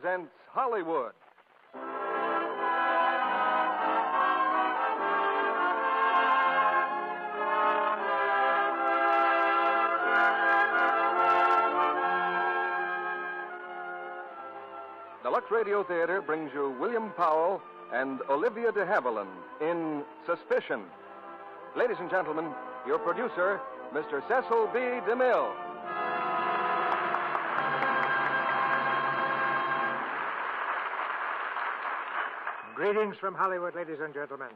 presents Hollywood. The Lux Radio Theater brings you William Powell and Olivia de Havilland in Suspicion. Ladies and gentlemen, your producer, Mr. Cecil B. DeMille. Greetings from Hollywood, ladies and gentlemen.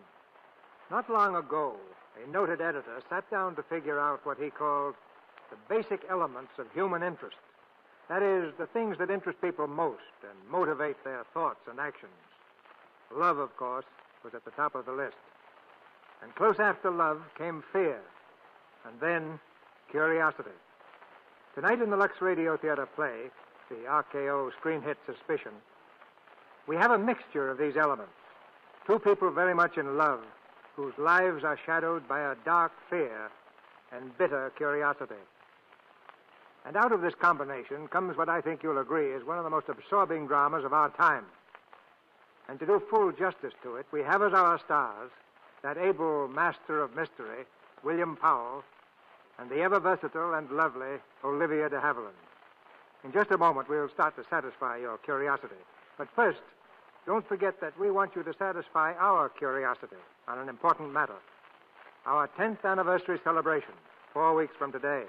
Not long ago, a noted editor sat down to figure out what he called the basic elements of human interest. That is, the things that interest people most and motivate their thoughts and actions. Love, of course, was at the top of the list. And close after love came fear, and then curiosity. Tonight in the Lux Radio Theater play, the RKO screen hit Suspicion, we have a mixture of these elements. Two people very much in love, whose lives are shadowed by a dark fear and bitter curiosity. And out of this combination comes what I think you'll agree is one of the most absorbing dramas of our time. And to do full justice to it, we have as our stars that able master of mystery, William Powell, and the ever-versatile and lovely Olivia de Havilland. In just a moment, we'll start to satisfy your curiosity. But first, don't forget that we want you to satisfy our curiosity on an important matter. Our 10th anniversary celebration, 4 weeks from today.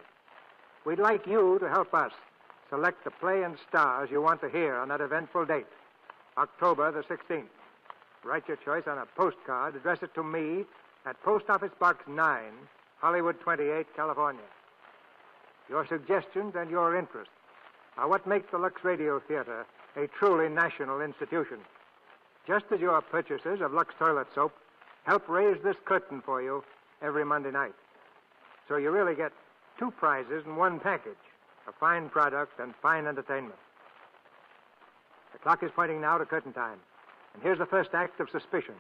We'd like you to help us select the play and stars you want to hear on that eventful date, October the 16th. Write your choice on a postcard, address it to me at Post Office Box 9, Hollywood 28, California. Your suggestions and your interests are what make the Lux Radio Theater a truly national institution. Just as your purchases of Lux toilet soap help raise this curtain for you every Monday night. So you really get 2 prizes in one package, a fine product and fine entertainment. The clock is pointing now to curtain time. And here's the first act of Suspicion,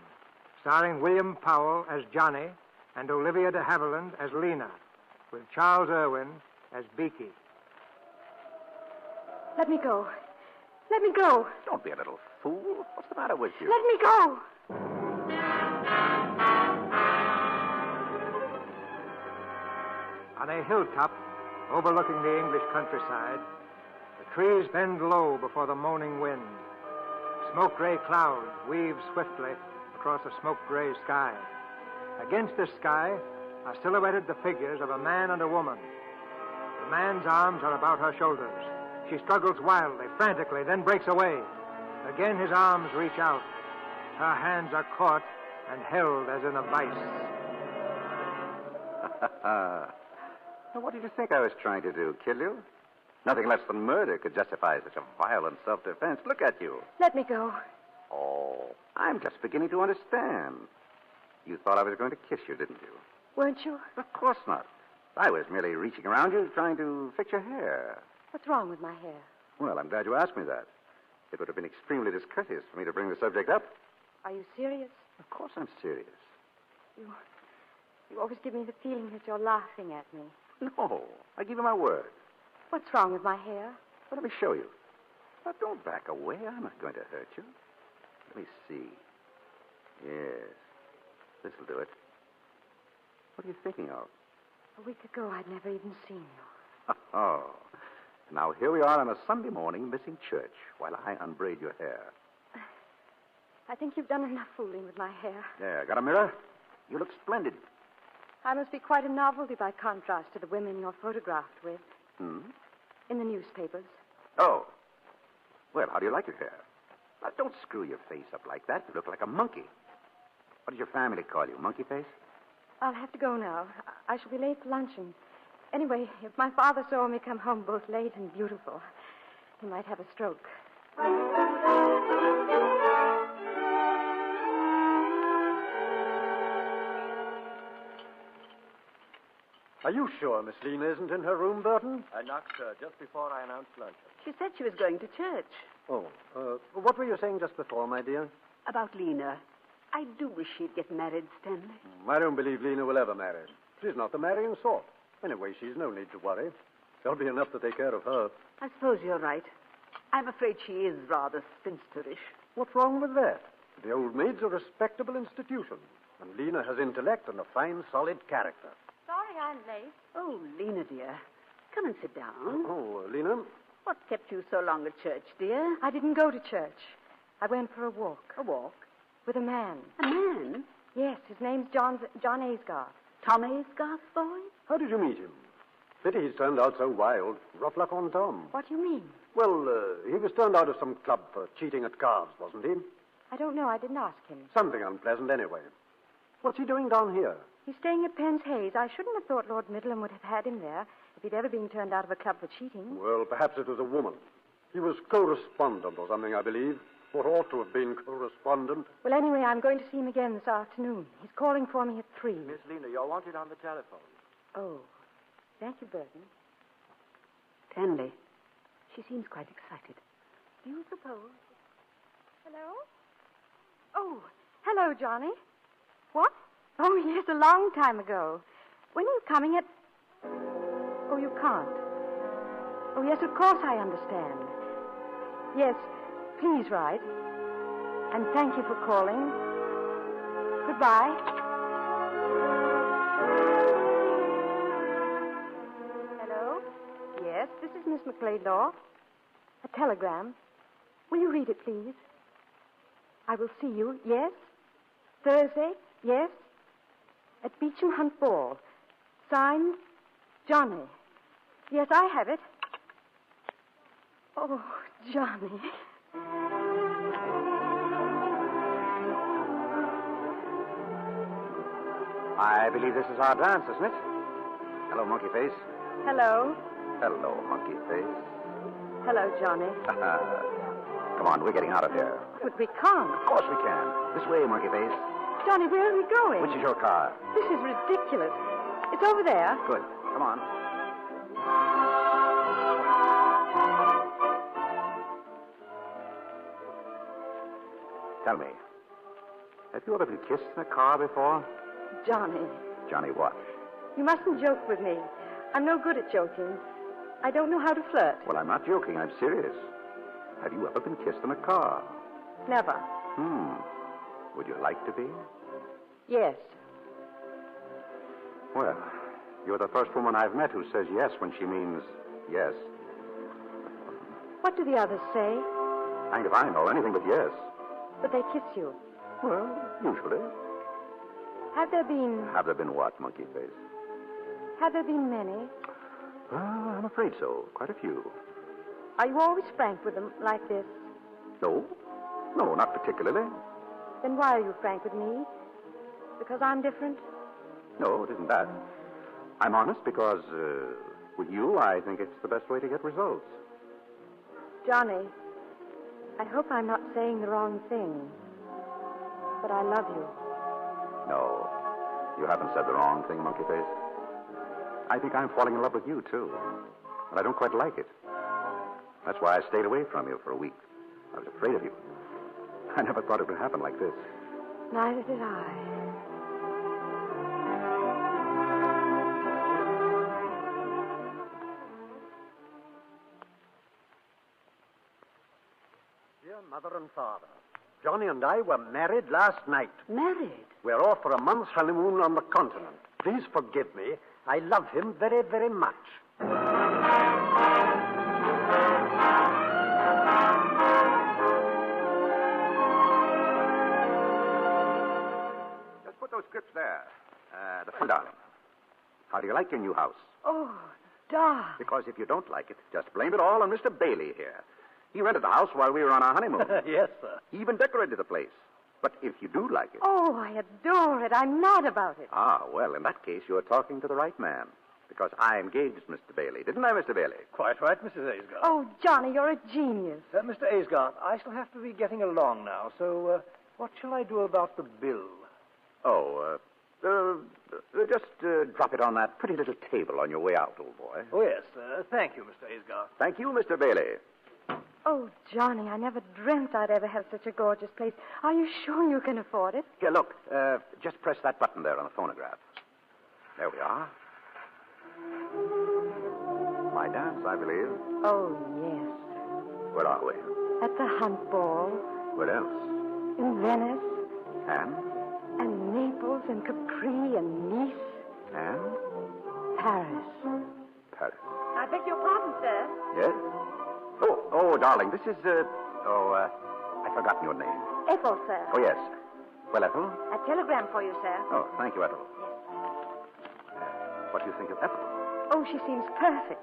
starring William Powell as Johnny and Olivia de Havilland as Lena, with Charles Irwin as Beaky. Let me go. Let me go. Don't be a little fool. What's the matter with you? Let me go. On a hilltop overlooking the English countryside, the trees bend low before the moaning wind. Smoke-gray clouds weave swiftly across a smoke-gray sky. Against this sky are silhouetted the figures of a man and a woman. The man's arms are about her shoulders. She struggles wildly, frantically, then breaks away. Again his arms reach out. Her hands are caught and held as in a vice. Well, what did you think I was trying to do? Kill you? Nothing less than murder could justify such a violent self-defense. Look at you. Let me go. Oh, I'm just beginning to understand. You thought I was going to kiss you, didn't you? Weren't you? Of course not. I was merely reaching around you, trying to fix your hair. What's wrong with my hair? Well, I'm glad you asked me that. It would have been extremely discourteous for me to bring the subject up. Are you serious? Of course I'm serious. You always give me the feeling that you're laughing at me. No, I give you my word. What's wrong with my hair? Well, let me show you. Now, don't back away. I'm not going to hurt you. Let me see. Yes, this'll do it. What are you thinking of? A week ago, I'd never even seen you. Oh. Now, here we are on a Sunday morning missing church while I unbraid your hair. I think you've done enough fooling with my hair. There, got a mirror? You look splendid. I must be quite a novelty by contrast to the women you're photographed with. Hmm? In the newspapers. Oh. Well, how do you like your hair? Now, don't screw your face up like that. You look like a monkey. What does your family call you, monkey face? I'll have to go now. I shall be late for luncheon. Anyway, if my father saw me come home both late and beautiful, he might have a stroke. Are you sure Miss Lena isn't in her room, Burton? I knocked just before I announced luncheon. She said she was going to church. Oh, what were you saying just before, my dear? About Lena. I do wish she'd get married, Stanley. I don't believe Lena will ever marry. She's not the marrying sort. Anyway, she's no need to worry. There'll be enough to take care of her. I suppose you're right. I'm afraid she is rather spinsterish. What's wrong with that? The Old Maid's a respectable institution, and Lena has intellect and a fine, solid character. Sorry I'm late. Oh, Lena, dear. Come and sit down. Oh, Lena, What kept you so long at church, dear? I didn't go to church. I went for a walk. A walk? With a man. A man? Yes, his name's John Aysgarth. Tom Aysgarth's boy? how did you meet him? Pity he's turned out so wild. Rough luck on Tom. What do you mean? Well, he was turned out of some club for cheating at cards, wasn't he? I don't know. I didn't ask him. Something unpleasant, anyway. What's he doing down here? He's staying at Penn's Hayes. I shouldn't have thought Lord Midland would have had him there if he'd ever been turned out of a club for cheating. Well, perhaps it was a woman. He was correspondent or something, I believe. Or ought to have been correspondent. Well, anyway, I'm going to see him again this afternoon. He's calling for me at 3. Miss Lena, you're wanted on the telephone. Oh, thank you, Burton. Tenley. She seems quite excited. Do you suppose? Hello? Oh, hello, Johnny. What? Oh, yes, a long time ago. When are you coming at... Oh, you can't. Oh, yes, of course I understand. Yes, please write. And thank you for calling. Goodbye. Hello? Yes, this is Miss McLeodlaw. A telegram. Will you read it, please? I will see you, yes? Thursday, yes? At Beecham Hunt Ball. Signed, Johnny. Yes, I have it. Oh, Johnny. I believe this is our dance, isn't it? Hello, Monkey Face. Hello. Hello, Monkey Face. Hello, Johnny. Come on, we're getting out of here. But we can't. Of course we can. This way, Monkey Face. Johnny, where are we going? Which is your car? This is ridiculous. It's over there. Good. Come on. Tell me, have you ever been kissed in a car before? Johnny, Johnny what? you mustn't joke with me. I'm no good at joking. I don't know how to flirt. Well, I'm not joking. I'm serious. Have you ever been kissed in a car? Never. Would you like to be? Yes. Well, you're the first woman I've met who says yes when she means yes. What do the others say? Kind of I know, anything but yes. But they kiss you. Well, usually. Have there been... Have there been what, Monkey Face? Have there been many? Well, I'm afraid so. Quite a few. Are you always frank with them like this? No. No, not particularly. Then why are you frank with me? Because I'm different? No, it isn't that. I'm honest because, with you, I think it's the best way to get results. Johnny, I hope I'm not saying the wrong thing. But I love you. No, you haven't said the wrong thing, Monkey Face. I think I'm falling in love with you, too. But I don't quite like it. That's why I stayed away from you for a week. I was afraid of you. I never thought it would happen like this. Neither did I. Dear Mother and Father, Johnny and I were married last night. Married? We're off for a month's honeymoon on the continent. Please forgive me. I love him very, very much. Just put those scripts there. The front, darling. How do you like your new house? Oh, darling. Because if you don't like it, just blame it all on Mr. Bailey here. He rented the house while we were on our honeymoon. Yes, sir. He even decorated the place. But if you do like it... Oh, I adore it. I'm mad about it. Ah, well, in that case, you're talking to the right man. Because I engaged Mr. Bailey. Didn't I, Mr. Bailey? Quite right, Mrs. Aysgarth. Oh, Johnny, you're a genius. Mr. Aysgarth, I shall have to be getting along now, so what shall I do about the bill? Oh, just drop it on that pretty little table on your way out, old boy. Oh, yes. Thank you, Mr. Aysgarth. Thank you, Mr. Bailey. Oh, Johnny, I never dreamt I'd ever have such a gorgeous place. Are you sure you can afford it? Here, look. Just press that button there on the phonograph. There we are. My dance, I believe. Oh, yes. Where are we? At the hunt ball. Where else? In Venice. And? And Naples and Capri and Nice. And? Paris. Paris. I beg your pardon, sir. Yes? Oh, darling, this is, I've forgotten your name. Ethel, sir. Oh, yes. Well, Ethel? A telegram for you, sir. Oh, thank you, Ethel. What do you think of Ethel? Oh, she seems perfect.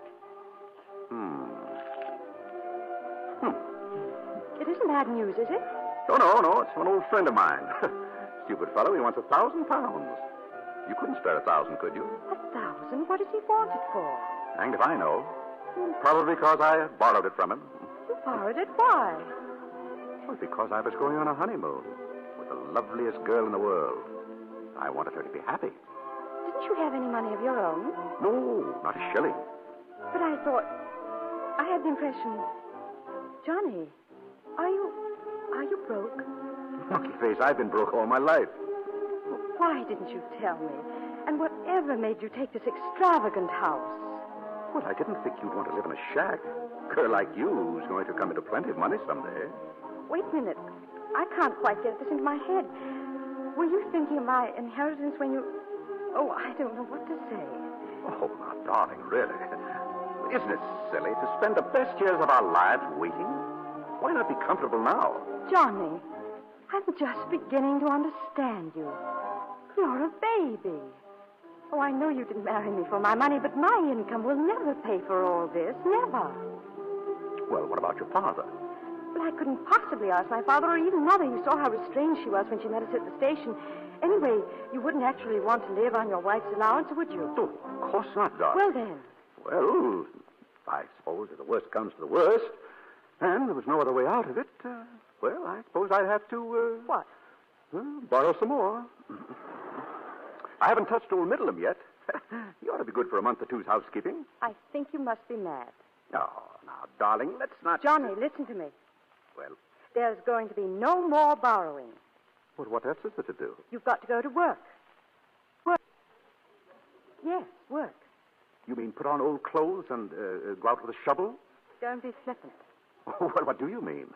It isn't bad news, is it? Oh, no. It's an old friend of mine. Stupid fellow. He wants £1,000. You couldn't spare 1,000, could you? 1,000? What does he want it for? Hanged if I know. Probably because I borrowed it from him. You borrowed it? Why? Well, because I was going on a honeymoon with the loveliest girl in the world. I wanted her to be happy. Didn't you have any money of your own? No, not a shilling. But I thought... I had the impression... Johnny, are you broke? Monkey face, I've been broke all my life. Why didn't you tell me? And whatever made you take this extravagant house? Well, I didn't think you'd want to live in a shack. A girl like you who's going to come into plenty of money someday. Wait a minute. I can't quite get this into my head. Were you thinking of my inheritance when you... Oh, I don't know what to say. Oh, now, darling, really. Isn't it silly to spend the best years of our lives waiting? Why not be comfortable now? Johnny, I'm just beginning to understand you. You're a baby. Oh, I know you didn't marry me for my money, but my income will never pay for all this. Never. Well, what about your father? Well, I couldn't possibly ask my father or even Mother. You saw how restrained she was when she met us at the station. Anyway, you wouldn't actually want to live on your wife's allowance, would you? Oh, of course not, darling. Well, then. Well, I suppose if the worst comes to the worst, and there was no other way out of it, well, I suppose I'd have to, What? borrow some more. I haven't touched old Middleham yet. He ought to be good for a month or two's housekeeping. I think you must be mad. Oh, now, darling, let's not... Johnny, listen to me. Well, There's going to be no more borrowing. well, what else is there to do? You've got to go to work. Work. Yes, work. You mean put on old clothes and go out with a shovel? Don't be flippant. Oh, well, what do you mean?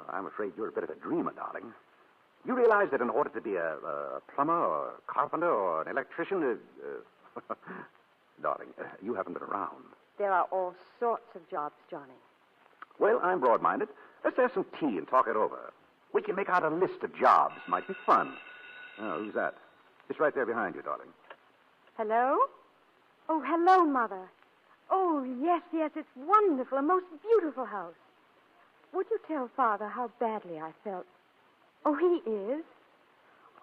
I'm afraid you're a bit of a dreamer, darling. You realize that in order to be a plumber or a carpenter or an electrician... darling, you haven't been around. There are all sorts of jobs, Johnny. Well, I'm broad-minded. Let's have some tea and talk it over. We can make out a list of jobs. Might be fun. Oh, who's that? It's right there behind you, darling. Hello? Oh, hello, Mother. Oh, yes, it's wonderful. A most beautiful house. Would you tell Father how badly I felt? Oh, he is?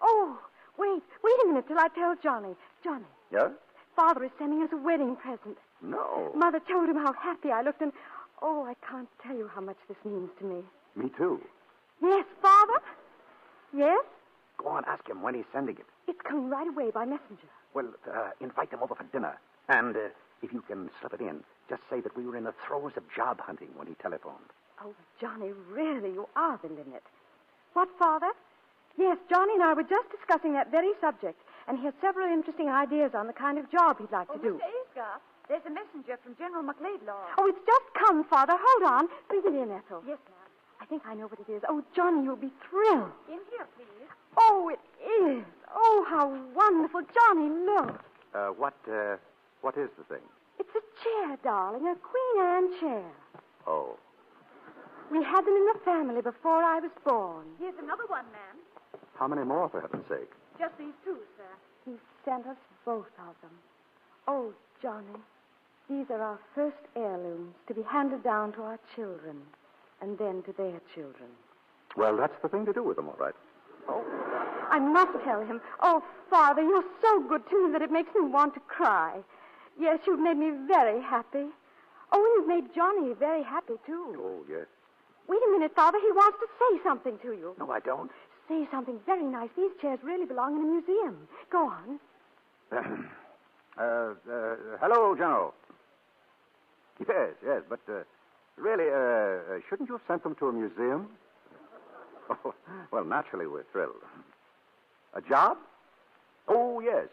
Oh, wait a minute till I tell Johnny. Johnny. Yeah? Father is sending us a wedding present. No. Mother told him how happy I looked, and oh, I can't tell you how much this means to me. Me too. Yes, Father? Yes? Go on, ask him when he's sending it. It's coming right away by messenger. Well, invite them over for dinner. And if you can slip it in, just say that we were in the throes of job hunting when he telephoned. Oh, Johnny, really, you are the limit. What, Father? Yes, Johnny and I were just discussing that very subject, and he has several interesting ideas on the kind of job he'd like to do. Mr. Aesgar, there's a messenger from General McLeodlaw. Oh, it's just come, Father. Hold on. Bring it in, Ethel. Yes, ma'am. I think I know what it is. Oh, Johnny, you'll be thrilled. In here, please. Oh, it is. Oh, how wonderful. Johnny, look. What is the thing? It's a chair, darling, a Queen Anne chair. Oh. We had them in the family before I was born. Here's another one, ma'am. How many more, for heaven's sake? Just these two, sir. He sent us both of them. Oh, Johnny, these are our first heirlooms to be handed down to our children and then to their children. Well, that's the thing to do with them, all right. Oh, I must tell him. Oh, Father, you're so good to me that it makes me want to cry. Yes, you've made me very happy. Oh, and you've made Johnny very happy, too. Oh, yes. Wait a minute, Father. He wants to say something to you. No, I don't. Say something very nice. These chairs really belong in a museum. Go on. Hello, General. Yes, but really, shouldn't you have sent them to a museum? Oh, well, naturally, we're thrilled. A job? Oh, yes.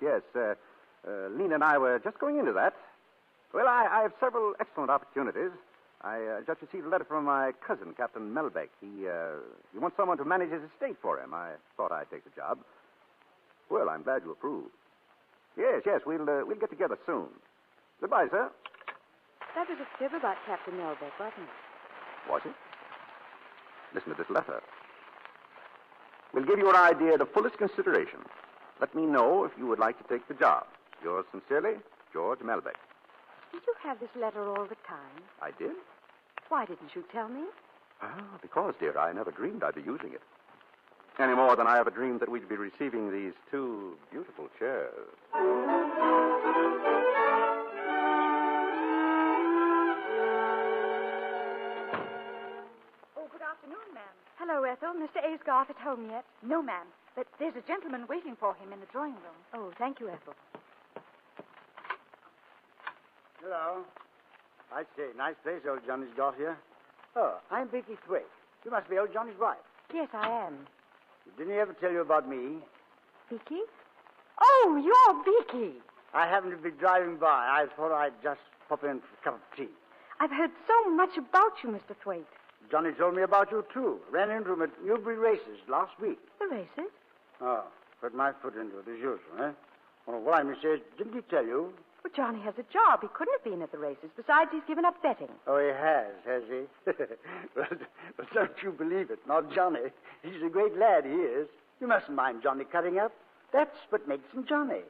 Lena and I were just going into that. Well, I have several excellent opportunities. I just received a letter from my cousin, Captain Melbeck. He wants someone to manage his estate for him. I thought I'd take the job. Well, I'm glad you approve. Yes, we'll get together soon. Goodbye, sir. That was a fib about Captain Melbeck, wasn't it? Was it? Listen to this letter. We'll give your idea the fullest consideration. Let me know if you would like to take the job. Yours sincerely, George Melbeck. Did you have this letter all the time? I did? Why didn't you tell me? Because, dear, I never dreamed I'd be using it. Any more than I ever dreamed that we'd be receiving these two beautiful chairs. Oh, good afternoon, ma'am. Hello, Ethel. Mr. Aysgarth at home yet? No, ma'am, but there's a gentleman waiting for him in the drawing room. Oh, thank you, Ethel. Hello. I say, nice place old Johnny's got here. Oh, I'm Vicky Thwaite. You must be old Johnny's wife. Yes, I am. Didn't he ever tell you about me? Vicky? Oh, you're Vicky. I happened to be driving by. I thought I'd just pop in for a cup of tea. I've heard so much about you, Mr. Thwaite. Johnny told me about you, too. Ran into him at Newbury Races last week. The races? Oh, put my foot into it as usual, eh? Well, what I may say is, didn't he tell you? Well, Johnny has a job. He couldn't have been at the races. Besides, he's given up betting. Oh, he has he? well, don't you believe it. Not Johnny. He's a great lad, he is. You mustn't mind Johnny cutting up. That's what makes him Johnny.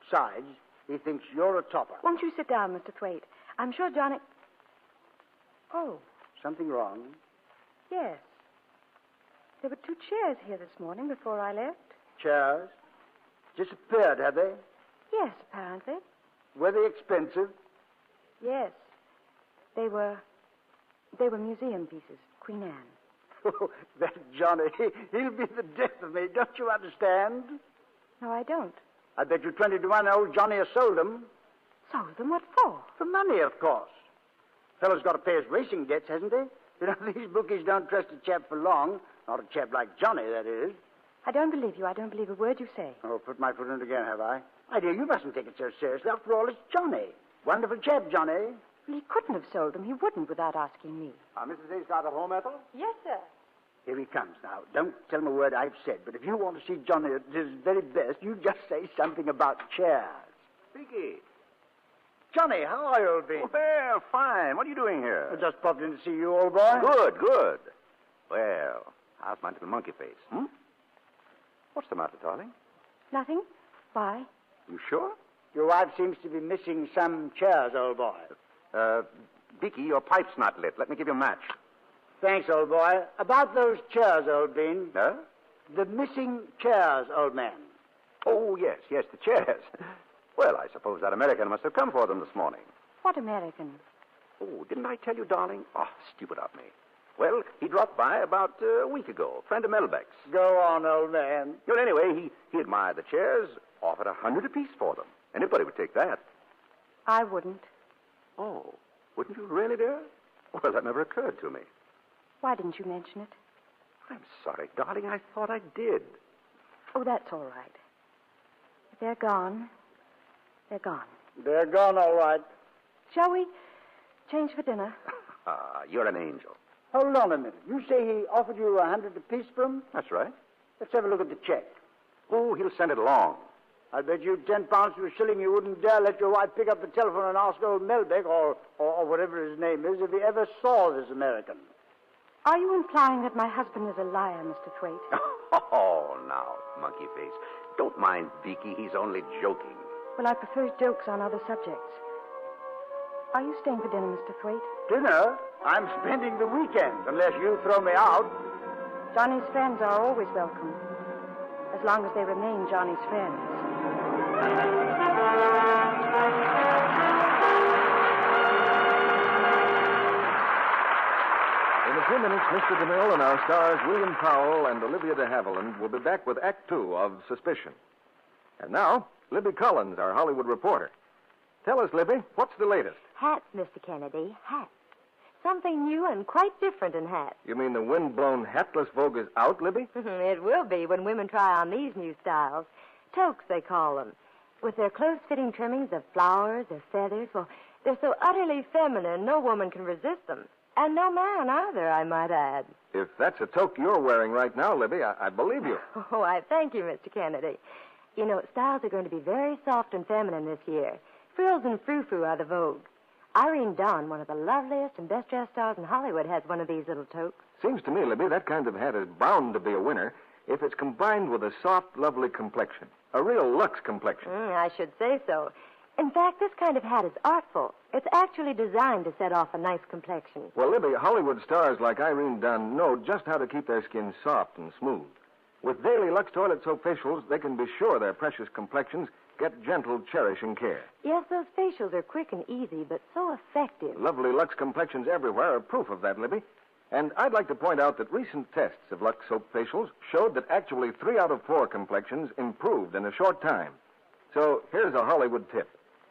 Besides, he thinks you're a topper. Won't you sit down, Mr. Thwaite? I'm sure Johnny... Oh, Something wrong? yes. There were 2 chairs here this morning before I left. Chairs? Disappeared, have they? Yes, apparently. Were they expensive? Yes. They were museum pieces. Queen Anne. Oh, that Johnny, he'll be the death of me. Don't you understand? No, I don't. I bet you 20 to 1 old Johnny has sold them. Sold them? What for? For money, of course. Fellow's got to pay his racing debts, hasn't he? You know, these bookies don't trust a chap for long. Not a chap like Johnny, that is. I don't believe you. I don't believe a word you say. Oh, put my foot in it again, have I? My dear, you mustn't take it so seriously. After all, it's Johnny. Wonderful chap, Johnny. Well, he couldn't have sold them. He wouldn't without asking me. Mrs. Aysgarth at home, Ethel? Yes, sir. Here he comes now. Don't tell him a word I've said, but if you want to see Johnny at his very best, you just say something about chairs. Vicky. Johnny, how are you, old bean? Well, fine. What are you doing here? I just popped in to see you, old boy. Good. Well, how's my little monkey face, hmm? What's the matter, darling? Nothing? Why? You sure? Your wife seems to be missing some chairs, old boy. Vicky, your pipe's not lit. Let me give you a match. Thanks, old boy. About those chairs, old bean. Huh? The missing chairs, old man. Oh, yes, the chairs. Well, I suppose that American must have come for them this morning. What American? Oh, didn't I tell you, darling? Oh, stupid of me. Well, he dropped by about a week ago, friend of Melbeck's. Go on, old man. Well, anyway, he admired the chairs, offered $100 apiece for them. Anybody would take that. I wouldn't. Oh, wouldn't you really, dear? Well, that never occurred to me. Why didn't you mention it? I'm sorry, darling. I thought I did. Oh, that's all right. If they're gone, they're gone. They're gone, all right. Shall we change for dinner? You're an angel. Hold on a minute. You say he offered you $100 apiece for them? That's right. Let's have a look at the check. Oh, he'll send it along. I bet you 10 pounds to a shilling you wouldn't dare let your wife pick up the telephone and ask old Melbeck, or whatever his name is, if he ever saw this American. Are you implying that my husband is a liar, Mr. Thwaite? Oh, now, monkey face. Don't mind Vicky. He's only joking. Well, I prefer jokes on other subjects. Are you staying for dinner, Mr. Thwaite? Dinner? I'm spending the weekend, unless you throw me out. Johnny's friends are always welcome, as long as they remain Johnny's friends. In a few minutes, Mr. DeMille and our stars William Powell and Olivia de Havilland will be back with Act Two of Suspicion. And now, Libby Collins, our Hollywood reporter. Tell us, Libby, what's the latest? Hats, Mr. Kennedy, hats. Something new and quite different in hats. You mean the wind-blown hatless vogue is out, Libby? It will be when women try on these new styles. Toques, they call them. With their close-fitting trimmings of flowers or feathers, well, they're so utterly feminine, no woman can resist them. And no man either, I might add. If that's a toque you're wearing right now, Libby, I believe you. Oh, I thank you, Mr. Kennedy. You know, styles are going to be very soft and feminine this year. Frills and frou-frou are the vogue. Irene Dunn, one of the loveliest and best-dressed stars in Hollywood, has one of these little toques. Seems to me, Libby, that kind of hat is bound to be a winner if it's combined with a soft, lovely complexion. A real luxe complexion. I should say so. In fact, this kind of hat is artful. It's actually designed to set off a nice complexion. Well, Libby, Hollywood stars like Irene Dunn know just how to keep their skin soft and smooth. With daily Lux toilet soap facials, they can be sure their precious complexions get gentle, cherishing care. Yes, those facials are quick and easy, but so effective. Lovely Lux complexions everywhere are proof of that, Libby. And I'd like to point out that recent tests of Lux soap facials showed that actually 3 out of 4 complexions improved in a short time. So here's a Hollywood tip.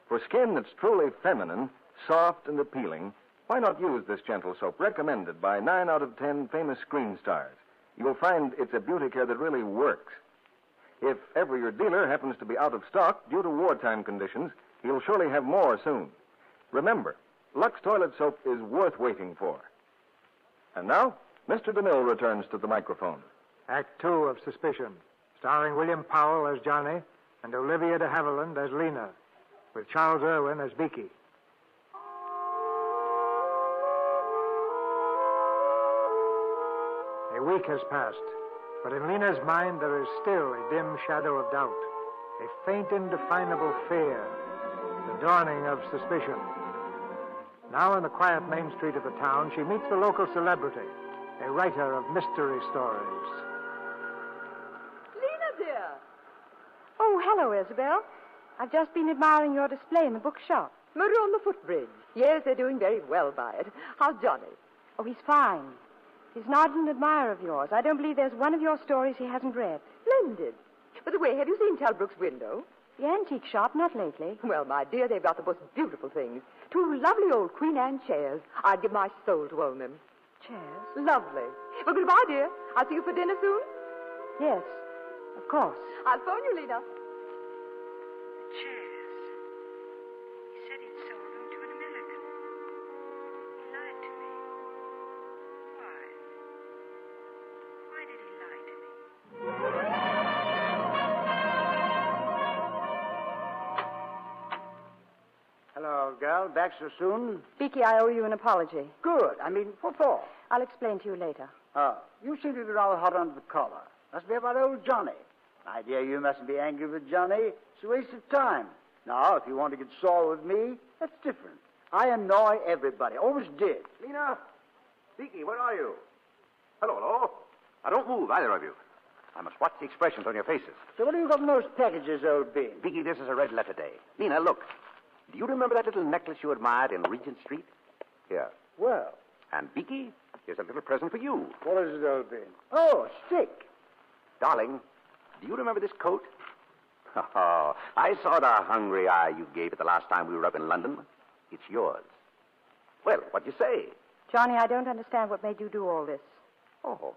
For skin that's truly feminine, soft, and appealing, why not use this gentle soap recommended by 9 out of 10 famous screen stars? You'll find it's a beauty care that really works. If ever your dealer happens to be out of stock due to wartime conditions, he'll surely have more soon. Remember, Lux toilet soap is worth waiting for. And now, Mr. DeMille returns to the microphone. Act 2 of Suspicion, starring William Powell as Johnny and Olivia de Havilland as Lena, with Charles Irwin as Beaky. A week has passed, but in Lena's mind there is still a dim shadow of doubt, a faint, indefinable fear, the dawning of suspicion. Now in the quiet main street of the town, she meets the local celebrity, a writer of mystery stories. Lena, dear. Oh, hello, Isabel. I've just been admiring your display in the bookshop. Murder on the Footbridge. Yes, they're doing very well by it. How's Johnny? Oh, he's fine. He's an ardent admirer of yours. I don't believe there's one of your stories he hasn't read. Splendid. By the way, have you seen Talbrook's window? The antique shop, not lately. Well, my dear, they've got the most beautiful things. 2 lovely old Queen Anne chairs. I'd give my soul to own them. Chairs? Lovely. Well, goodbye, dear. I'll see you for dinner soon. Yes, of course. I'll phone you, Lena. Chairs. He said he'd sold them to an American. He lied to me. Why? Why did he lie to me? Hello, girl. Back so soon? Beaky, I owe you an apology. Good. What for? I'll explain to you later. Oh, you seem to be rather hot under the collar. Must be about old Johnny. My dear, you mustn't be angry with Johnny. It's a waste of time. Now, if you want to get sore with me, that's different. I annoy everybody. Always did. Lena? Beaky, where are you? Hello, hello. Now, don't move, either of you. I must watch the expressions on your faces. So what have you got in those packages, old bean? Beaky, this is a red letter day. Lena, look. Do you remember that little necklace you admired in Regent Street? Here. Well. And Beaky, here's a little present for you. What is it, old bean? Oh, a stick. Darling, do you remember this coat? Oh, I saw the hungry eye you gave it the last time we were up in London. It's yours. Well, what do you say? Johnny, I don't understand what made you do all this. Oh,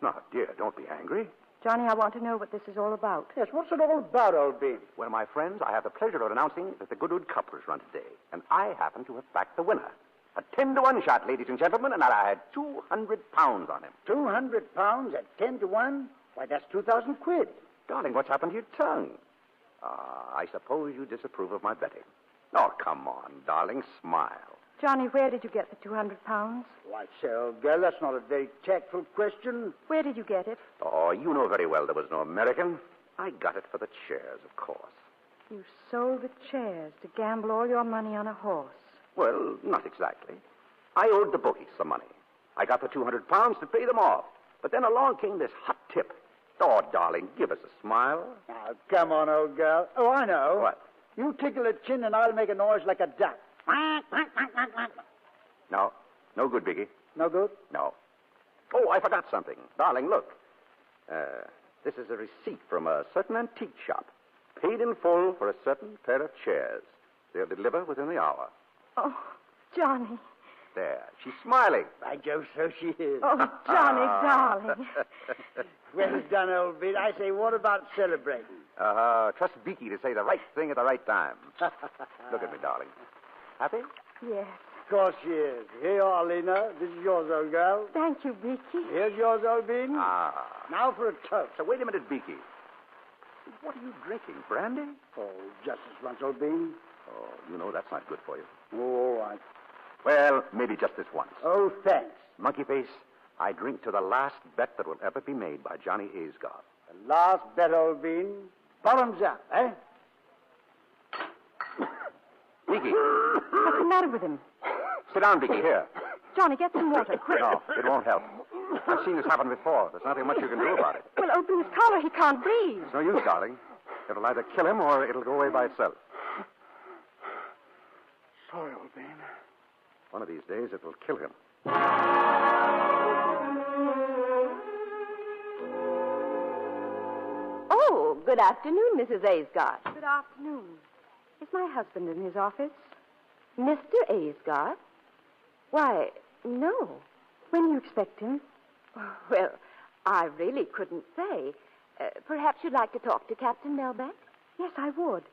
no, dear, don't be angry. Johnny, I want to know what this is all about. Yes, what's it all about, old bean? Well, my friends, I have the pleasure of announcing that the Goodwood Cup was run today, and I happen to have backed the winner. A 10-to-1 shot, ladies and gentlemen, and I had 200 pounds on him. 200 pounds at 10-to-1? Why, that's 2,000 quid. Darling, what's happened to your tongue? I suppose you disapprove of my betting. Oh, come on, darling, smile. Johnny, where did you get the 200 pounds? Why, say, old girl, that's not a very tactful question. Where did you get it? Oh, you know very well there was no American. I got it for the chairs, of course. You sold the chairs to gamble all your money on a horse. Well, not exactly. I owed the bookies some money. I got the 200 pounds to pay them off. But then along came this hot tip. Oh, darling, give us a smile. Now, come on, old girl. Oh, I know. What? You tickle a chin and I'll make a noise like a duck. No. No good, Biggie. No good? No. Oh, I forgot something. Darling, look. This is a receipt from a certain antique shop. Paid in full for a certain pair of chairs. They'll deliver within the hour. Oh, Johnny. There. She's smiling. By Jove, so she is. Oh, Johnny, darling. Well done, old bean. I say, what about celebrating? Trust Beaky to say the right thing at the right time. Look at me, darling. Happy? Yes. Of course she is. Here you are, Lena. This is yours, old girl. Thank you, Beaky. Here's yours, old bean. Ah. Now for a toast. So wait a minute, Beaky. What are you drinking? Brandy? Oh, just this once, old bean. Oh, you know that's not good for you. Oh, all right. Well, maybe just this once. Oh, thanks. Monkey Face, I drink to the last bet that will ever be made by Johnny Aisgarth. The last bet, old bean. Bottoms up, eh? Beaky. What's the matter with him? Sit down, Beaky, here. Johnny, get some water, quick. No, it won't help. I've seen this happen before. There's nothing much you can do about it. Well, open his collar. He can't breathe. It's no use, darling. It'll either kill him or it'll go away by itself. Sorry, old bean. One of these days, it will kill him. Oh, good afternoon, Mrs. Aisgarth. Good afternoon. Is my husband in his office? Mr. Aisgarth? Why, no. When do you expect him? Well, I really couldn't say. Perhaps you'd like to talk to Captain Melbeck? Yes, I would.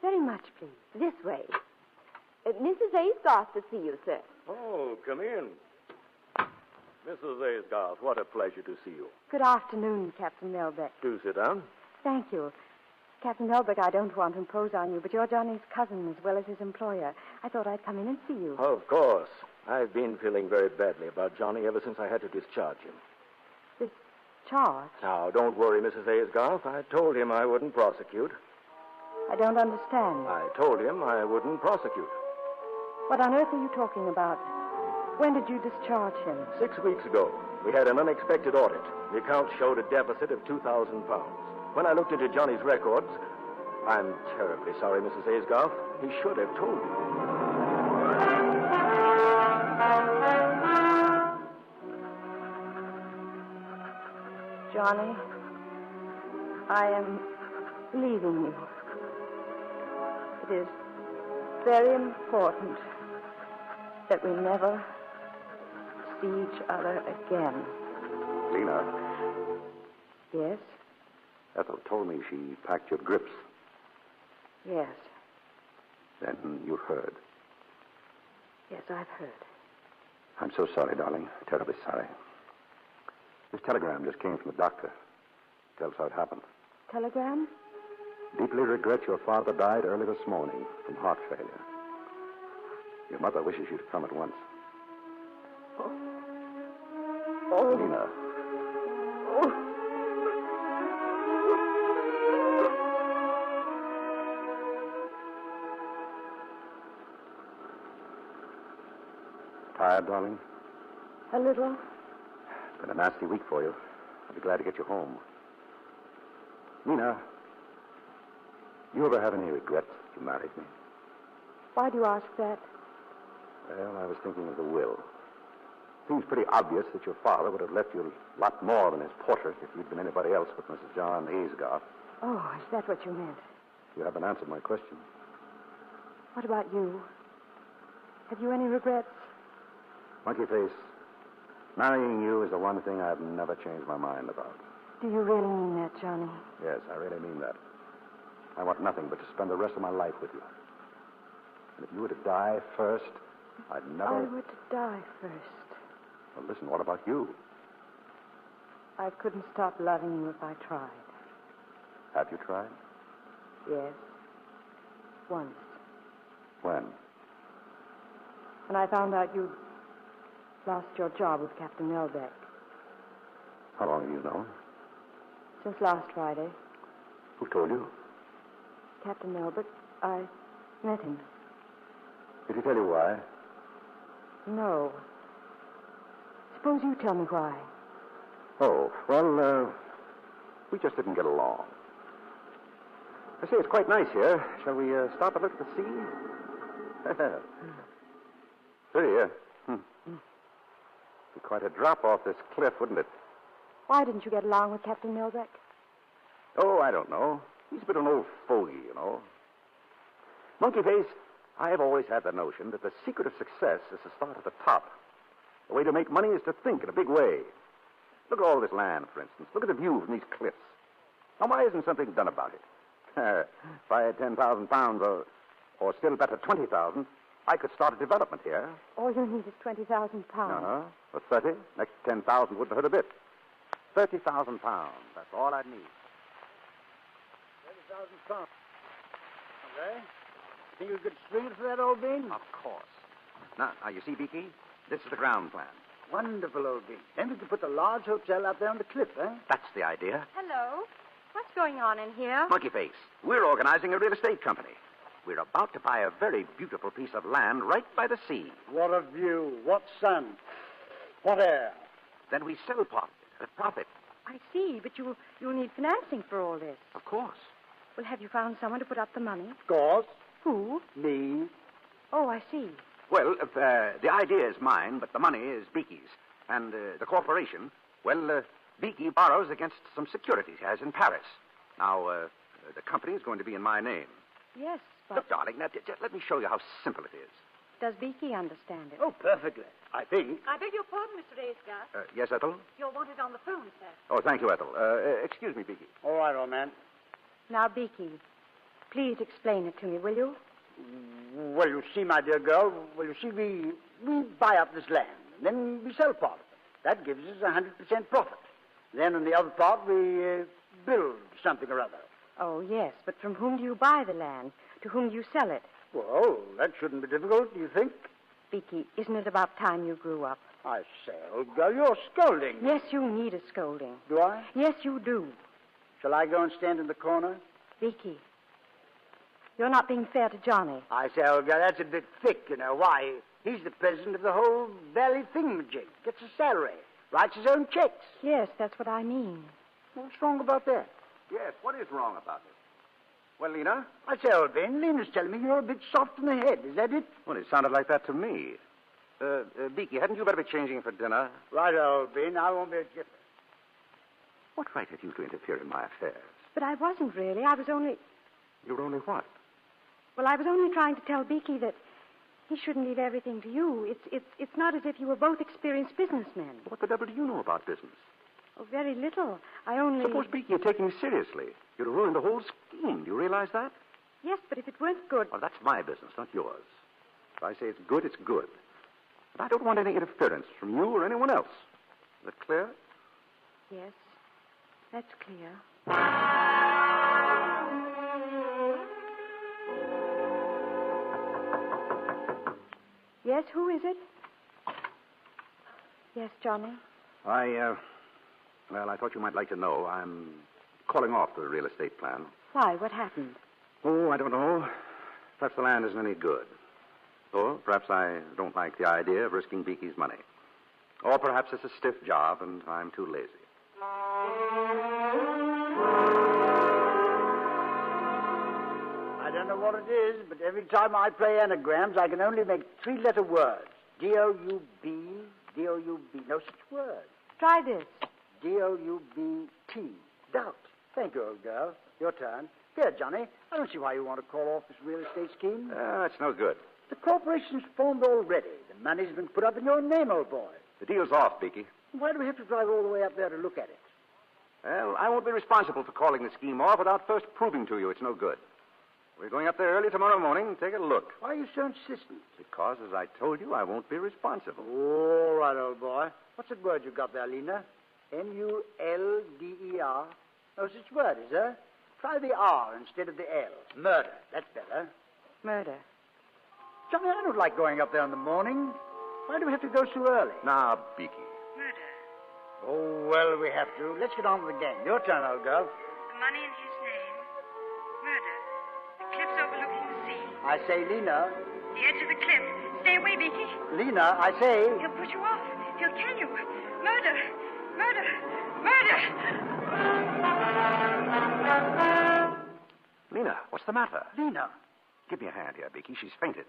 Very much, please. This way. Mrs. Aisgarth to see you, sir. Oh, come in. Mrs. Aisgarth, what a pleasure to see you. Good afternoon, Captain Melbeck. Do sit down. Thank you. Captain Melbeck, I don't want to impose on you, but you're Johnny's cousin as well as his employer. I thought I'd come in and see you. Of course. I've been feeling very badly about Johnny ever since I had to discharge him. Discharge? Now, don't worry, Mrs. Aisgarth. I told him I wouldn't prosecute. I don't understand. I told him I wouldn't prosecute. What on earth are you talking about? When did you discharge him? 6 weeks ago, we had an unexpected audit. The account showed a deficit of £2,000. When I looked into Johnny's records, I'm terribly sorry, Mrs. Aisgarth. He should have told you. Johnny, I am leaving you. It is very important that we never see each other again. Lena, Yes? Ethel told me she packed your grips. Yes. Then you've heard. Yes, I've heard. I'm so sorry, darling. Terribly sorry. This telegram just came from the doctor. Tells how it happened. Telegram? Deeply regret your father died early this morning from heart failure. Your mother wishes you to come at once. Oh. Lena. Oh. Tired, darling? A little. It's been a nasty week for you. I'll be glad to get you home. Lena, you ever have any regrets that you married me? Why do you ask that? Well, I was thinking of the will. Seems pretty obvious that your father would have left you a lot more than his portrait if you'd been anybody else but Mrs. John Aisgarth. Oh, is that what you meant? You haven't answered my question. What about you? Have you any regrets? Monkey Face, marrying you is the one thing I've never changed my mind about. Do you really mean that, Johnny? Yes, I really mean that. I want nothing but to spend the rest of my life with you. And if you were to die first, I'd never... I were to die first. Well, listen, what about you? I couldn't stop loving you if I tried. Have you tried? Yes. Once. When? When I found out you'd lost your job with Captain Melbeck. How long have you known? Since last Friday. Who told you? Captain Melbeck. I met him. Did he tell you why? No. Suppose you tell me why. Oh, well, we just didn't get along. I say, it's quite nice here. Shall we stop and look at the sea? Pretty, yeah. Be quite a drop off this cliff, wouldn't it? Why didn't you get along with Captain Melbeck? Oh, I don't know. He's a bit of an old fogey, you know. Monkey Face, I've always had the notion that the secret of success is to start at the top. The way to make money is to think in a big way. Look at all this land, for instance. Look at the view from these cliffs. Now, why isn't something done about it? If I had 10,000 pounds, or still better, 20,000, I could start a development here. All you need is 20,000 pounds. Uh-huh. For 30, next 10,000 wouldn't hurt a bit. 30,000 pounds. That's all I'd need. 30,000 pounds. Okay. Think you could swing it for that, old bean? Of course. Now, you see, Beaky? This is the ground plan. Wonderful, old bean. Then we could put the large hotel out there on the cliff, eh? That's the idea. Hello. What's going on in here? Monkey Face, we're organizing a real estate company. We're about to buy a very beautiful piece of land right by the sea. What a view. What sun. What air. Then we sell part of it at a profit. I see, but you'll need financing for all this. Of course. Well, have you found someone to put up the money? Of course. Who? Me. Oh, I see. Well, the idea is mine, but the money is Beaky's. And the corporation, well, Beaky borrows against some securities he has in Paris. Now, the company is going to be in my name. Yes, but... Look, darling, now, just let me show you how simple it is. Does Beaky understand it? Oh, perfectly. I think. I beg your pardon, Mr. Aysgarth. Yes, Ethel? You're wanted on the phone, sir. Oh, thank you, Ethel. Excuse me, Beaky. All right, old man. Now, Beaky, please explain it to me, will you? Well, you see, my dear girl, we buy up this land, and then we sell part of it. That gives us 100% profit. Then on the other part, we build something or other. Oh, yes, but from whom do you buy the land? To whom do you sell it? Well, that shouldn't be difficult, do you think? Beaky, isn't it about time you grew up? I say, old girl, you're scolding. Yes, you need a scolding. Do I? Yes, you do. Shall I go and stand in the corner? Beaky, you're not being fair to Johnny. I say, old girl, that's a bit thick, you know. Why? He's the president of the whole valley thingamajig. Gets a salary. Writes his own checks. Yes, that's what I mean. What's wrong about that? Yes, what is wrong about it? Well, Lena? I say, old Ben, Lena's telling me you're a bit soft in the head. Is that it? Well, it sounded like that to me. Beaky, hadn't you better be changing for dinner? Right, old Ben. I won't be a jipper. What right have you to interfere in my affairs? But I wasn't really. I was only... You were only what? Well, I was only trying to tell Beaky that he shouldn't leave everything to you. It's not as if you were both experienced businessmen. What the devil do you know about business? Oh, very little. I only... Suppose, Beaky, you're taking me seriously. You'd have ruined the whole scheme. Do you realize that? Yes, but if it weren't good... Well, that's my business, not yours. If I say it's good, it's good. But I don't want any interference from you or anyone else. Is that clear? Yes, that's clear. Yes, who is it? Yes, Johnny. Well, I thought you might like to know. I'm calling off the real estate plan. Why? What happened? Oh, I don't know. Perhaps the land isn't any good. Or perhaps I don't like the idea of risking Beaky's money. Or perhaps it's a stiff job and I'm too lazy. I don't know what it is, but every time I play anagrams, I can only make three-letter words. D-O-U-B, D-O-U-B. No such word. Try this. D-O-U-B-T. Doubt. Thank you, old girl. Your turn. Here, Johnny, I don't see why you want to call off this real estate scheme. That's no good. The corporation's formed already. The money's been put up in your name, old boy. The deal's off, Beaky. Why do we have to drive all the way up there to look at it? Well, I won't be responsible for calling the scheme off without first proving to you it's no good. We're going up there early tomorrow morning. Take a look. Why are you so insistent? Because, as I told you, I won't be responsible. All right, old boy. What's that word you got there, Lena? M-U-L-D-E-R. No such word, is there? Try the R instead of the L. Murder. That's better. Murder. Johnny, I don't like going up there in the morning. Why do we have to go so early? Now, Beaky. Murder. Oh, well, we have to. Let's get on with the game. Your turn, old girl. The money in his name. Murder. The cliffs overlooking the sea. I say, Lena. The edge of the cliff. Stay away, Beaky. Lena, I say. He'll push you off. He'll kill you. Murder. Murder. Murder. Lena, what's the matter? Lena. Give me a hand here, Beaky. She's fainted.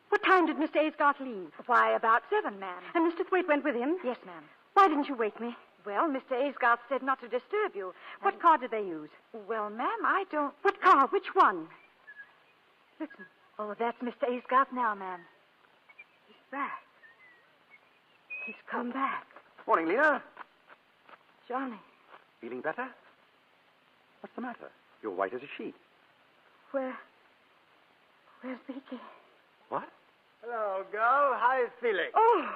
What time did Mr. Aysgarth leave? Why, about 7, ma'am. And Mr. Thwaite went with him? Yes, ma'am. Why didn't you wake me? Well, Mr. Aysgarth said not to disturb you. What car did they use? Well, ma'am, I don't... What car? Which one? Listen. Oh, that's Mr. Aysgarth now, ma'am. He's back. He's come back. Morning, Lena. Johnny. Feeling better? What's the matter? You're white as a sheet. Where's Beaky? What? Hello, girl. How are you feeling? Oh!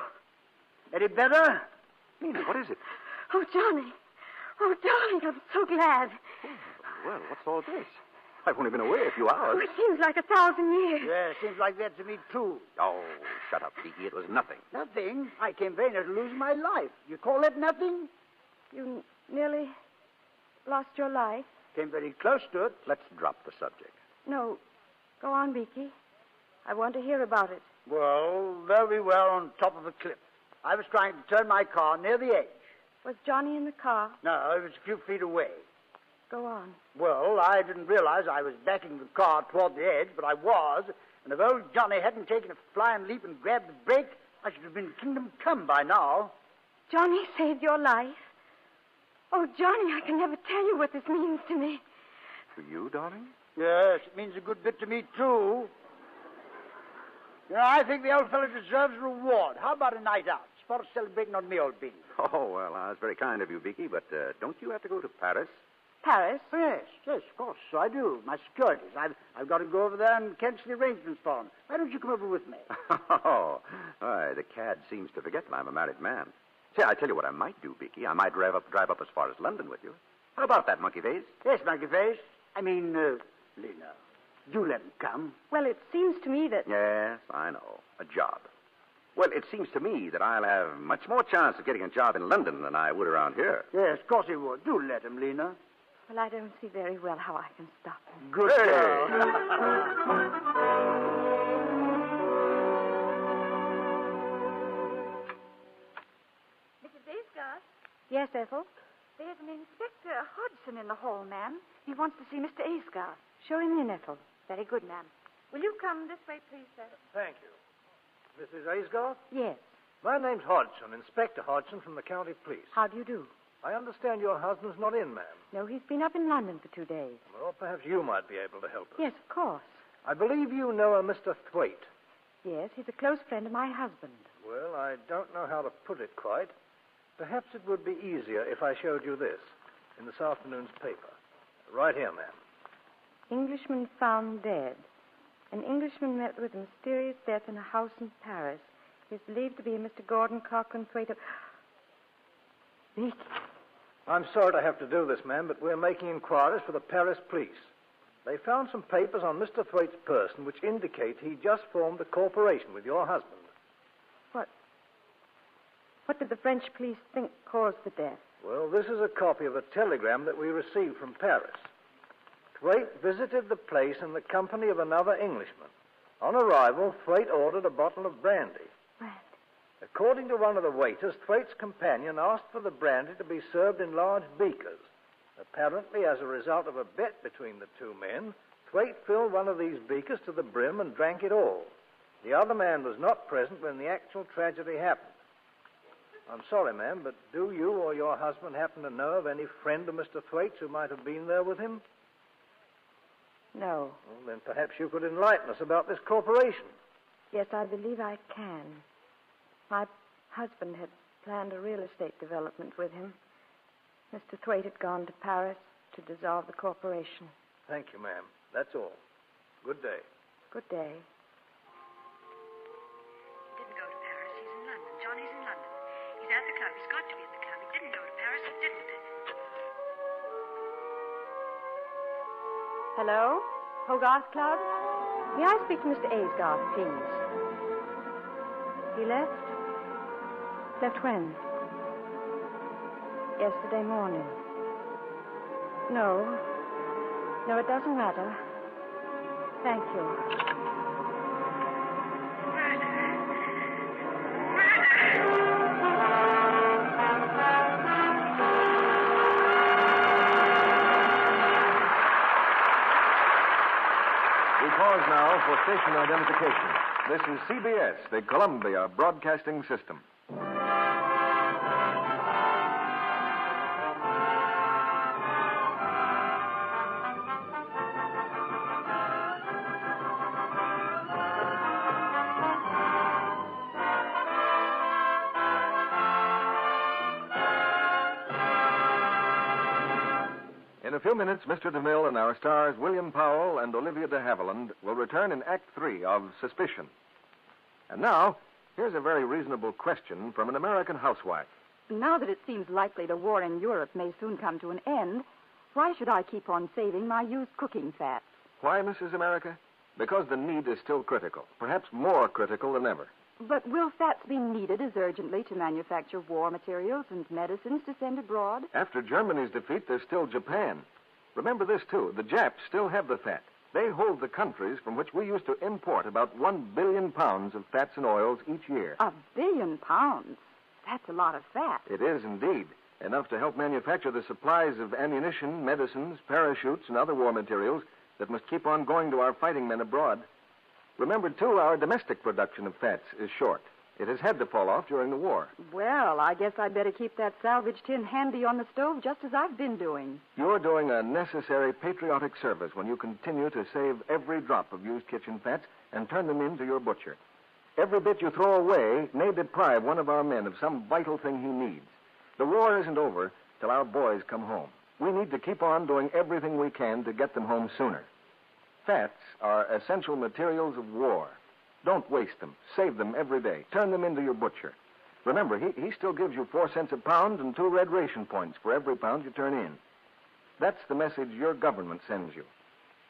Any better? Lena, what is it? Oh, Johnny. Oh, darling, I'm so glad. Well, what's all this? I've only been away a few hours. Oh, it seems like 1,000 years. Yeah, seems like that to me, too. Oh, shut up, Beaky. It was nothing. Nothing? I came very near to losing my life. You call that nothing? You nearly lost your life? Came very close to it. Let's drop the subject. No. Go on, Beaky. I want to hear about it. Well, there we were on top of a cliff. I was trying to turn my car near the edge. Was Johnny in the car? No, it was a few feet away. Go on. Well, I didn't realize I was backing the car toward the edge, but I was. And if old Johnny hadn't taken a flying leap and grabbed the brake, I should have been kingdom come by now. Johnny saved your life? Oh, Johnny, I can never tell you what this means to me. To you, darling? Yes, it means a good bit to me, too. You know, I think the old fellow deserves a reward. How about a night out? Spot of celebrating on me, old bean. Oh, well, that's very kind of you, Beaky, but don't you have to go to Paris? Paris? Yes, of course, so I do. My securities. I've got to go over there and cancel the arrangements for them. Why don't you come over with me? Oh, the cad seems to forget that I'm a married man. Say, I tell you what I might do, Beaky. I might drive up as far as London with you. How about that, Monkey Face? Yes, Monkey Face. I mean, Lena, do let him come. Well, it seems to me that... Yes, I know. A job. Well, it seems to me that I'll have much more chance of getting a job in London than I would around here. Yes, of course he would. Do let him, Lena. Well, I don't see very well how I can stop him. Good girl. Mrs. Aysgarth, Yes, Ethel? there's an Inspector Hodgson in the hall, ma'am. He wants to see Mr. Aysgarth. Show him in, Ethel. Very good, ma'am. Will you come this way, please, sir? Thank you. Mrs. Aysgarth? Yes. My name's Hodgson, Inspector Hodgson from the county police. How do you do? I understand your husband's not in, ma'am. No, he's been up in London for 2 days. Well, perhaps you might be able to help us. Yes, of course. I believe you know a Mr. Thwaite. Yes, he's a close friend of my husband. Well, I don't know how to put it quite. Perhaps it would be easier if I showed you this in this afternoon's paper. Right here, ma'am. Englishman found dead. An Englishman met with a mysterious death in a house in Paris. He is believed to be Mr. Gordon Cochran Thwaite of... Beaky. I'm sorry to have to do this, ma'am, but we're making inquiries for the Paris police. They found some papers on Mr. Thwaite's person which indicate he just formed a corporation with your husband. What did the French police think caused the death? Well, this is a copy of a telegram that we received from Paris. Thwaite visited the place in the company of another Englishman. On arrival, Thwaite ordered a bottle of brandy. Brandy? According to one of the waiters, Thwaite's companion asked for the brandy to be served in large beakers. Apparently, as a result of a bet between the two men, Thwaite filled one of these beakers to the brim and drank it all. The other man was not present when the actual tragedy happened. I'm sorry, ma'am, but do you or your husband happen to know of any friend of Mr. Thwaite's who might have been there with him? No. Well, then perhaps you could enlighten us about this corporation. Yes, I believe I can. My husband had planned a real estate development with him. Mr. Thwaite had gone to Paris to dissolve the corporation. Thank you, ma'am. That's all. Good day. Good day. He didn't go to Paris. He's in London. Johnny's in London. He's at the club. He's got to be at the club. He didn't go to Paris. He didn't. Hello? Hogarth Club? May I speak to Mr. Aysgarth, please? He left? Left when? Yesterday morning. No. No, it doesn't matter. Thank you. We pause now for station identification. This is CBS, the Columbia Broadcasting System. In a few minutes, Mr. DeMille and our stars William Powell and Olivia de Havilland will return in Act 3 of Suspicion. And now, here's a very reasonable question from an American housewife. Now that it seems likely the war in Europe may soon come to an end, why should I keep on saving my used cooking fats? Why, Mrs. America? Because the need is still critical, perhaps more critical than ever. But will fats be needed as urgently to manufacture war materials and medicines to send abroad? After Germany's defeat, there's still Japan. Remember this, too. The Japs still have the fat. They hold the countries from which we used to import about 1 billion pounds of fats and oils each year. 1 billion pounds? That's a lot of fat. It is indeed. Enough to help manufacture the supplies of ammunition, medicines, parachutes, and other war materials that must keep on going to our fighting men abroad. Remember, too, our domestic production of fats is short. It has had to fall off during the war. Well, I guess I'd better keep that salvage tin handy on the stove just as I've been doing. You're doing a necessary patriotic service when you continue to save every drop of used kitchen fats and turn them in to your butcher. Every bit you throw away may deprive one of our men of some vital thing he needs. The war isn't over till our boys come home. We need to keep on doing everything we can to get them home sooner. Fats are essential materials of war. Don't waste them. Save them every day. Turn them into your butcher. Remember, he still gives you 4 cents a pound and 2 red ration points for every pound you turn in. That's the message your government sends you.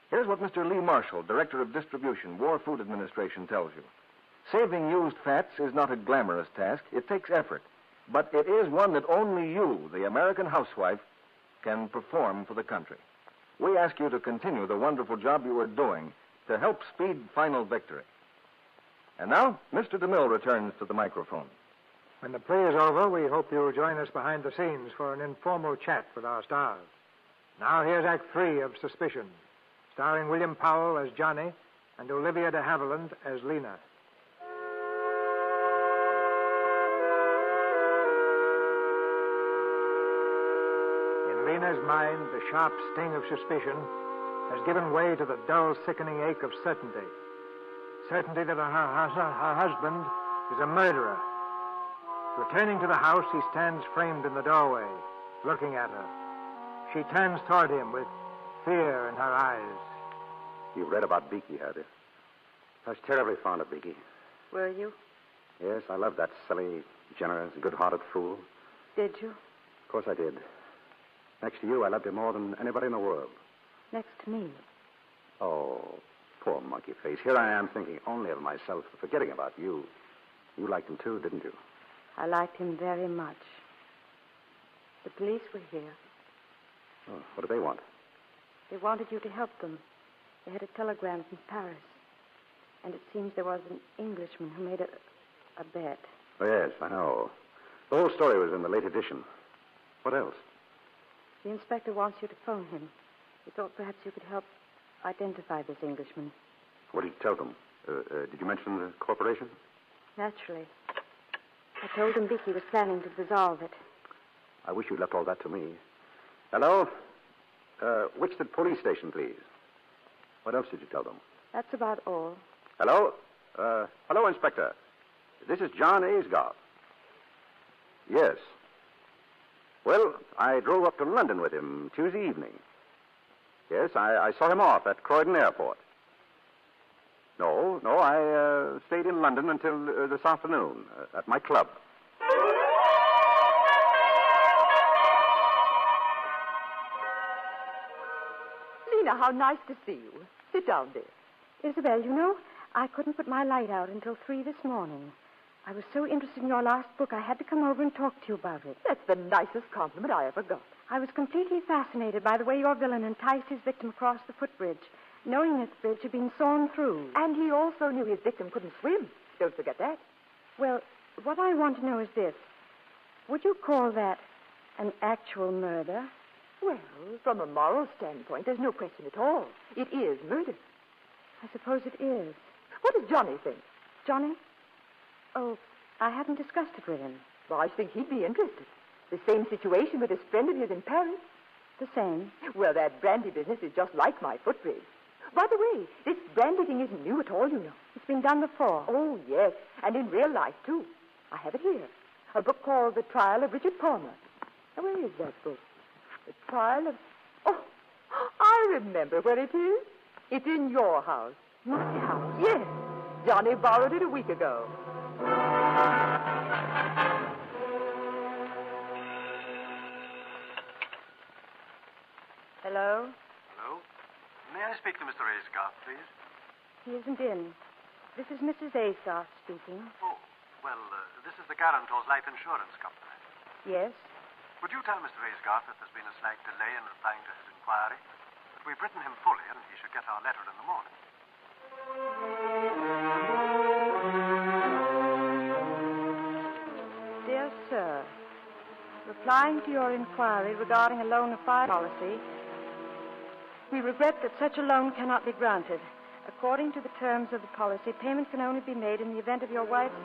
Here's what Mr. Lee Marshall, Director of Distribution, War Food Administration, tells you. Saving used fats is not a glamorous task. It takes effort. But it is one that only you, the American housewife, can perform for the country. We ask you to continue the wonderful job you are doing to help speed final victory. And now, Mr. DeMille returns to the microphone. When the play is over, we hope you'll join us behind the scenes for an informal chat with our stars. Now here's Act 3 of Suspicion, starring William Powell as Johnny and Olivia de Havilland as Lena. In Lena's mind, the sharp sting of suspicion has given way to the dull, sickening ache of certainty. Certainty that her husband is a murderer. Returning to the house, he stands framed in the doorway, looking at her. She turns toward him with fear in her eyes. You've read about Beaky, have you? I was terribly fond of Beaky. Were you? Yes, I loved that silly, generous, good-hearted fool. Did you? Of course I did. Next to you, I loved him more than anybody in the world. Next to me. Oh, poor monkey face. Here I am thinking only of myself, forgetting about you. You liked him too, didn't you? I liked him very much. The police were here. Oh, what do they want? They wanted you to help them. They had a telegram from Paris. And it seems there was an Englishman who made a bet. Oh, yes, I know. The whole story was in the late edition. What else? The inspector wants you to phone him. He thought perhaps you could help identify this Englishman. What did you tell them? Did you mention the corporation? Naturally. I told him Beaky was planning to dissolve it. I wish you'd left all that to me. Hello? Wichita Police Station, please. What else did you tell them? That's about all. Hello? Hello, Inspector. This is John Aesgoff. Yes. Well, I drove up to London with him Tuesday evening. Yes, I saw him off at Croydon Airport. No, I stayed in London until this afternoon at my club. Lena, how nice to see you. Sit down, dear. Isabel, you know, I couldn't put my light out until 3 this morning. I was so interested in your last book, I had to come over and talk to you about it. That's the nicest compliment I ever got. I was completely fascinated by the way your villain enticed his victim across the footbridge, knowing this bridge had been sawn through. And he also knew his victim couldn't swim. Don't forget that. Well, what I want to know is this. Would you call that an actual murder? Well, from a moral standpoint, there's no question at all. It is murder. I suppose it is. What does Johnny think? Johnny? Oh, I haven't discussed it with him. Well, I think he'd be interested. The same situation with his friend of his in Paris. The same? Well, that brandy business is just like my footbridge. By the way, this brandy thing isn't new at all, you know. It's been done before. Oh, yes, and in real life, too. I have it here. A book called The Trial of Richard Palmer. Now, where is that book? The Trial of... Oh, I remember where it is. It's in your house. My house? Yes. Johnny borrowed it a week ago. Hello? Hello? May I speak to Mr. Aysgarth, please? He isn't in. This is Mrs. Aysgarth speaking. Oh, well, this is the Guarantor's Life Insurance Company. Yes? Would you tell Mr. Aysgarth that there's been a slight delay in replying to his inquiry? That we've written him fully and he should get our letter in the morning. Dear sir, replying to your inquiry regarding a loan of fire policy, we regret that such a loan cannot be granted. According to the terms of the policy, payment can only be made in the event of your wife's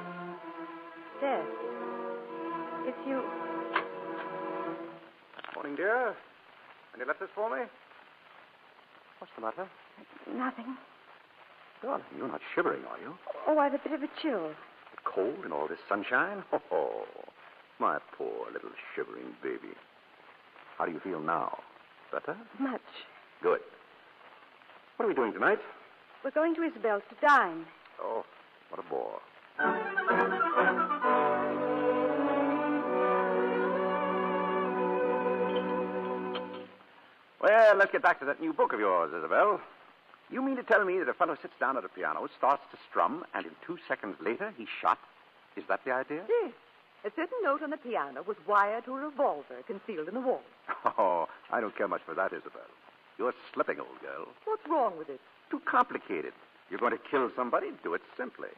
death. If you... Morning, dear. Any letters for me? What's the matter? Nothing. Darling, you're not shivering, are you? Oh, I've a bit of a chill. Cold in all this sunshine? Oh, my poor little shivering baby. How do you feel now? Better? Much. Good. What are we doing tonight? We're going to Isabel's to dine. Oh, what a bore. Well, let's get back to that new book of yours, Isabel. You mean to tell me that a fellow sits down at a piano, starts to strum, and in 2 seconds later he's shot? Is that the idea? Yes. A certain note on the piano was wired to a revolver concealed in the wall. Oh, I don't care much for that, Isabel. You're slipping, old girl. What's wrong with it? Too complicated. You're going to kill somebody? Do it simply.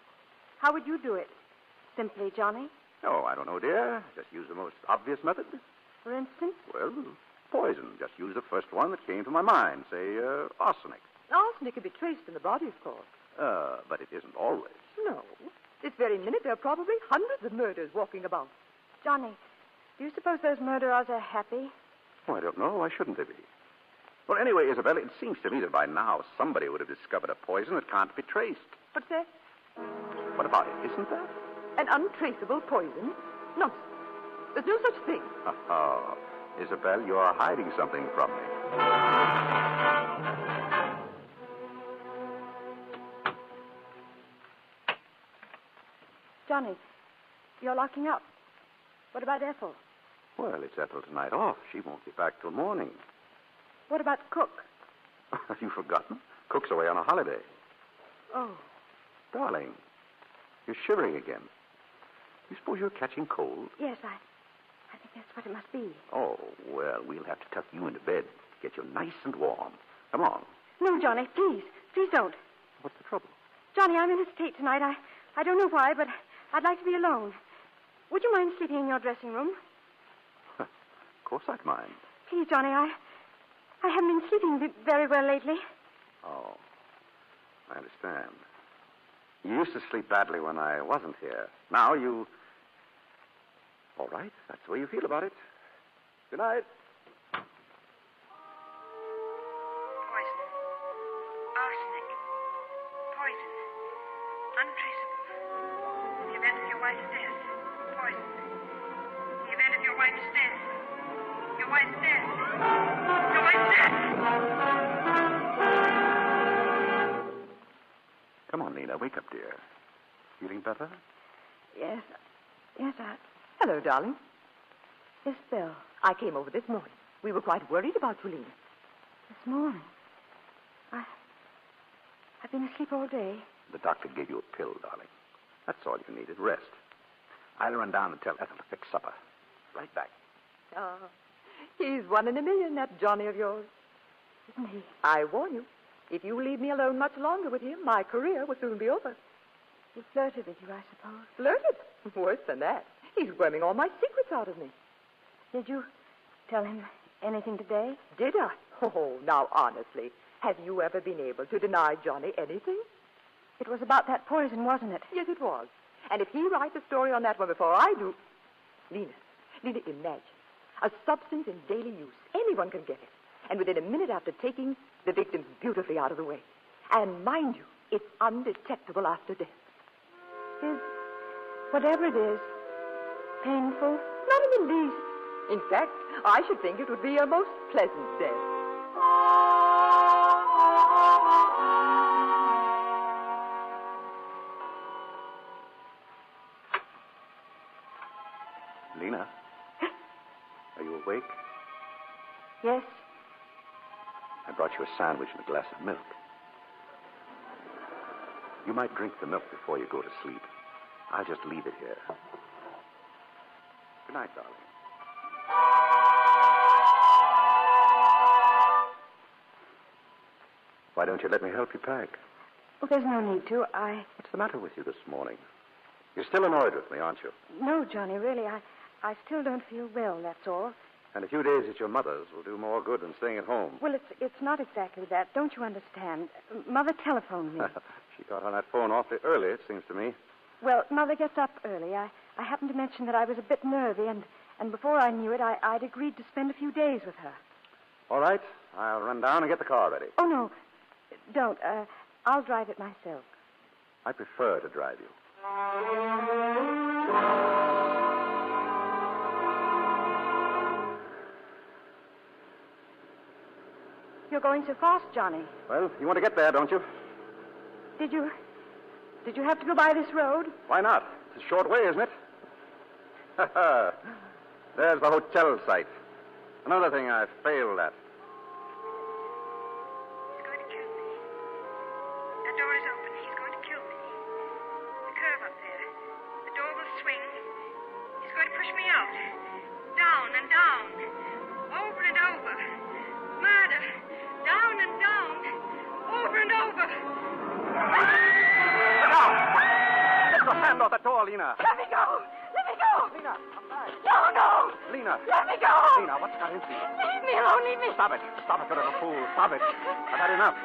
How would you do it? Simply, Johnny? Oh, I don't know, dear. Just use the most obvious method. For instance? Well, poison. Just use the first one that came to my mind. Say, arsenic. Arsenic can be traced in the body, of course. But it isn't always. No. This very minute, there are probably hundreds of murders walking about. Johnny, do you suppose those murderers are happy? Oh, I don't know. Why shouldn't they be? Well, anyway, Isabella, it seems to me that by now somebody would have discovered a poison that can't be traced. What's that? What about it? Isn't that? An untraceable poison? Nonsense. There's no such thing. Oh, Isabel, you are hiding something from me. Johnny, you're locking up. What about Ethel? Well, it's Ethel tonight off. She won't be back till morning. What about Cook? Have you forgotten? Cook's away on a holiday. Oh. Darling, you're shivering again. You suppose you're catching cold? Yes, I think that's what it must be. Oh, well, we'll have to tuck you into bed. Get you nice and warm. Come on. No, Johnny, please. Please don't. What's the trouble? Johnny, I'm in a state tonight. I don't know why, but I'd like to be alone. Would you mind sleeping in your dressing room? Of course I'd mind. Please, Johnny, I haven't been sleeping very well lately. Oh, I understand. You used to sleep badly when I wasn't here. Now you... All right, that's the way you feel about it. Good night. Poison. Arsenic. Poison. Untraceable. In the event of your wife's death. Poison. In the event of your wife's death. Your wife's death. Your wife's death. Come on, Nina. Wake up, dear. Feeling better? Yes, Hello, darling. Yes, Bill. I came over this morning. We were quite worried about you, Lena. This morning. I've been asleep all day. The doctor gave you a pill, darling. That's all you needed. Rest. I'll run down and tell Ethel to fix supper. Right back. Ah, he's 1 in a million, that Johnny of yours. Isn't he? I warn you, if you leave me alone much longer with him, my career will soon be over. He flirted with you, I suppose. Flirted? Worse than that. He's worming all my secrets out of me. Did you tell him anything today? Did I? Oh, now, honestly, have you ever been able to deny Johnny anything? It was about that poison, wasn't it? Yes, it was. And if he writes a story on that one before I do... Lena, imagine. A substance in daily use. Anyone can get it. And within a minute after taking, the victim's beautifully out of the way. And mind you, it's undetectable after death. Is whatever it is painful? Not in the least. In fact, I should think it would be a most pleasant death. Lena, are you awake? Yes? I brought you a sandwich and a glass of milk. You might drink the milk before you go to sleep. I'll just leave it here. Good night, darling. Why don't you let me help you pack? Oh, there's no need to. What's the matter with you this morning? You're still annoyed with me, aren't you? No, Johnny, really. I still don't feel well, that's all. And a few days at your mother's will do more good than staying at home. Well, it's not exactly that. Don't you understand? Mother telephoned me. She got on that phone awfully early, it seems to me. Well, Mother gets up early. I happened to mention that I was a bit nervy, and before I knew it, I'd agreed to spend a few days with her. All right. I'll run down and get the car ready. Oh, no. Don't. I'll drive it myself. I prefer to drive you. You're going so fast, Johnny. Well, you want to get there, don't you? Did you have to go by this road? Why not? It's a short way, isn't it? There's the hotel site. Another thing I failed at. He's going to kill me. That door is open. He's going to kill me. The curve up there. The door will swing. He's going to push me out. Down and down. Over and over. Murder. Down and down. Over and over. Look out! Get your hand off the door, Lena. Let me go! Let me go! Lena, come back. No! Lena. Let me go! Lena, what's got into you? Leave me alone, leave me! Stop it, you little fool. Stop it. I've had enough.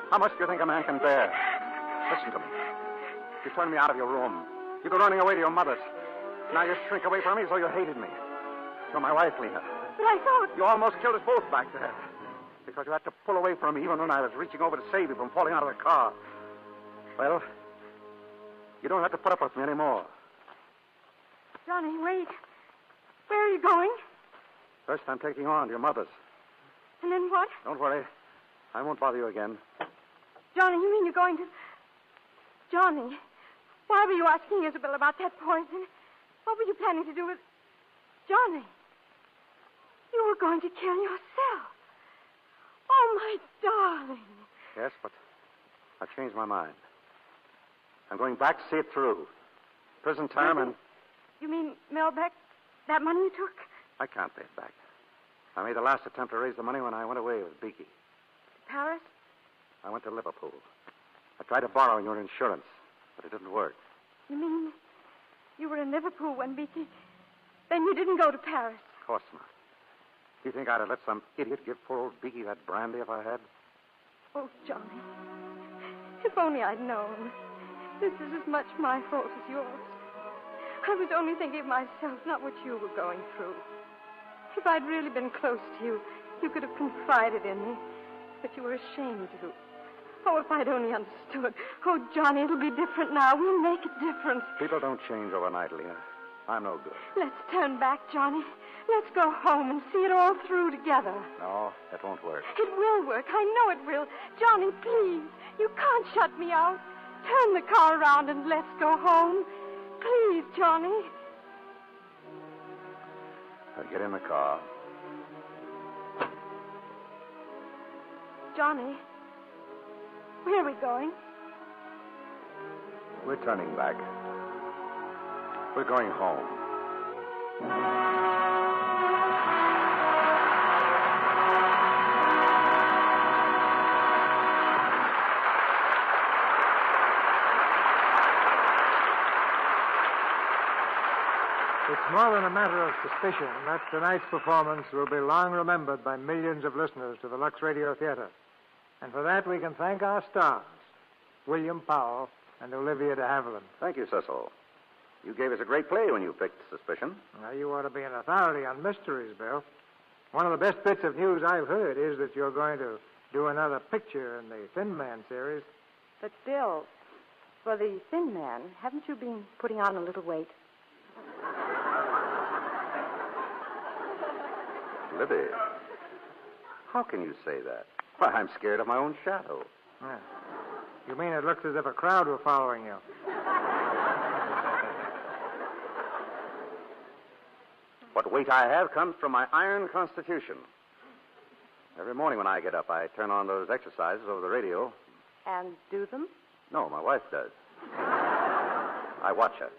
How much do you think a man can bear? Listen to me. You turned me out of your room. You go running away to your mother's. Now you shrink away from me as though you hated me. You're my wife, Lena. But I thought... You almost killed us both back there. Because you had to pull away from me even when I was reaching over to save you from falling out of the car. Well, you don't have to put up with me anymore. Johnny, wait. Where are you going? First, I'm taking you on to your mother's. And then what? Don't worry. I won't bother you again. Johnny, you mean you're going to... Johnny, why were you asking Isabel about that poison? What were you planning to do with... Johnny, you were going to kill yourself. Oh, my darling. Yes, but I've changed my mind. I'm going back to see it through. Prison term and... You mean, Melbeck, that money you took? I can't pay it back. I made the last attempt to raise the money when I went away with Beaky. Paris? I went to Liverpool. I tried to borrow your insurance, but it didn't work. You mean you were in Liverpool when Beaky... Then you didn't go to Paris? Of course not. Do you think I'd have let some idiot give poor old Beaky that brandy if I had? Oh, Johnny, if only I'd known. This is as much my fault as yours. I was only thinking of myself, not what you were going through. If I'd really been close to you, you could have confided in me. But you were ashamed to. Oh, if I'd only understood. Oh, Johnny, it'll be different now. We'll make it different. People don't change overnight, Leah. I'm no good. Let's turn back, Johnny. Let's go home and see it all through together. No, that won't work. It will work. I know it will. Johnny, please. You can't shut me out. Turn the car around and let's go home. Please, Johnny. I'll get in the car. Johnny, where are we going? We're turning back. We're going home. It's more than a matter of suspicion that tonight's performance will be long remembered by millions of listeners to the Lux Radio Theater. And for that, we can thank our stars, William Powell and Olivia de Havilland. Thank you, Cecil. You gave us a great play when you picked Suspicion. Now, you ought to be an authority on mysteries, Bill. One of the best bits of news I've heard is that you're going to do another picture in the Thin Man series. But, Bill, for the Thin Man, haven't you been putting on a little weight? Libby, how can you say that? Why, I'm scared of my own shadow. Yeah. You mean it looks as if a crowd were following you? What weight I have comes from my iron constitution. Every morning when I get up, I turn on those exercises over the radio. And do them? No, my wife does. I watch her.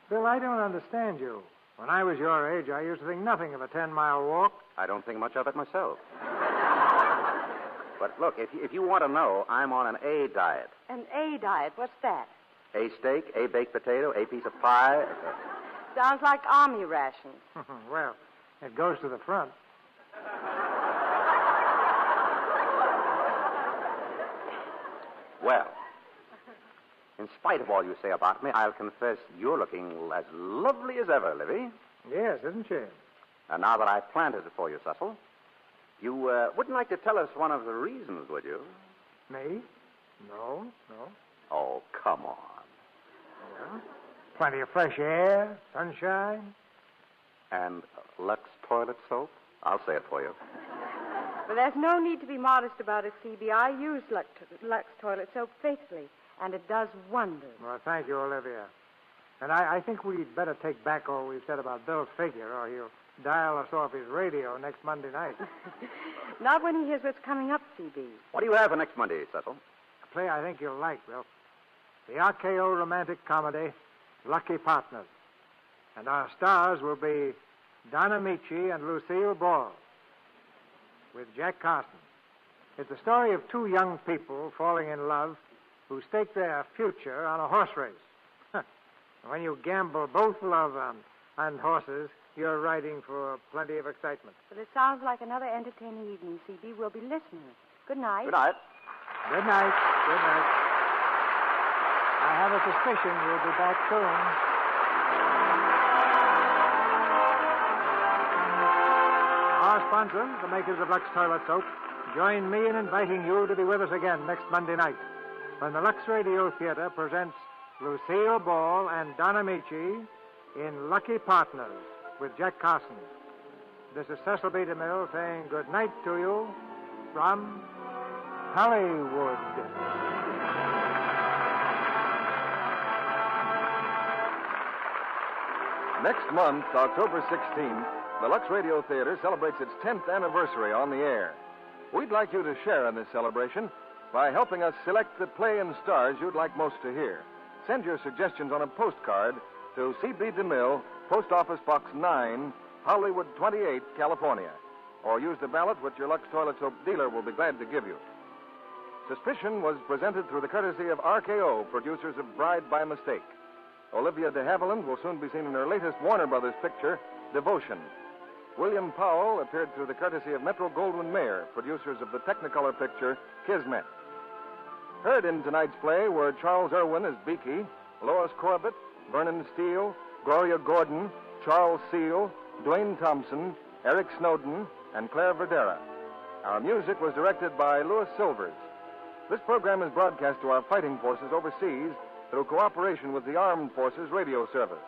Bill, I don't understand you. When I was your age, I used to think nothing of a 10-mile walk. I don't think much of it myself. But look, if you want to know, I'm on an A diet. An A diet? What's that? A steak, a baked potato, a piece of pie. Sounds like army rations. Well, it goes to the front. Well, in spite of all you say about me, I'll confess you're looking as lovely as ever, Livy. Yes, isn't she? And now that I've planted it for you, Cecil, you wouldn't like to tell us one of the reasons, would you? Me? No. Oh, come on. Well, plenty of fresh air, sunshine. And Lux toilet soap? I'll say it for you. But there's no need to be modest about it, C.B. I use Lux toilet soap faithfully, and it does wonders. Well, thank you, Olivia. And I think we'd better take back all we've said about Bill's figure, or he'll dial us off his radio next Monday night. Not when he hears what's coming up, C.B. What do you have for next Monday, Cecil? A play I think you'll like, Bill. The RKO romantic comedy, Lucky Partners. And our stars will be Don Amici and Lucille Ball, with Jack Carson. It's a story of two young people falling in love who stake their future on a horse race. When you gamble both love and horses, you're riding for plenty of excitement. But it sounds like another entertaining evening, C.B. We'll be listening. Good night. Good night. Good night. Good night. I have a suspicion you'll be back soon. Our sponsors, the makers of Lux Toilet Soap, join me in inviting you to be with us again next Monday night when the Lux Radio Theater presents Lucille Ball and Don Amici in Lucky Partners with Jack Carson. This is Cecil B. DeMille saying good night to you from Hollywood. Next month, October 16th, the Lux Radio Theater celebrates its 10th anniversary on the air. We'd like you to share in this celebration by helping us select the play and stars you'd like most to hear. Send your suggestions on a postcard to C.B. DeMille, Post Office Box 9, Hollywood 28, California. Or use the ballot which your Lux Toilet Soap dealer will be glad to give you. Suspicion was presented through the courtesy of RKO, producers of Bride by Mistake. Olivia de Havilland will soon be seen in her latest Warner Brothers picture, Devotion. William Powell appeared through the courtesy of Metro-Goldwyn-Mayer, producers of the Technicolor picture, Kismet. Heard in tonight's play were Charles Irwin as Beaky, Lois Corbett, Vernon Steele, Gloria Gordon, Charles Seal, Dwayne Thompson, Eric Snowden, and Claire Verdera. Our music was directed by Louis Silvers. This program is broadcast to our fighting forces overseas through cooperation with the Armed Forces Radio Service.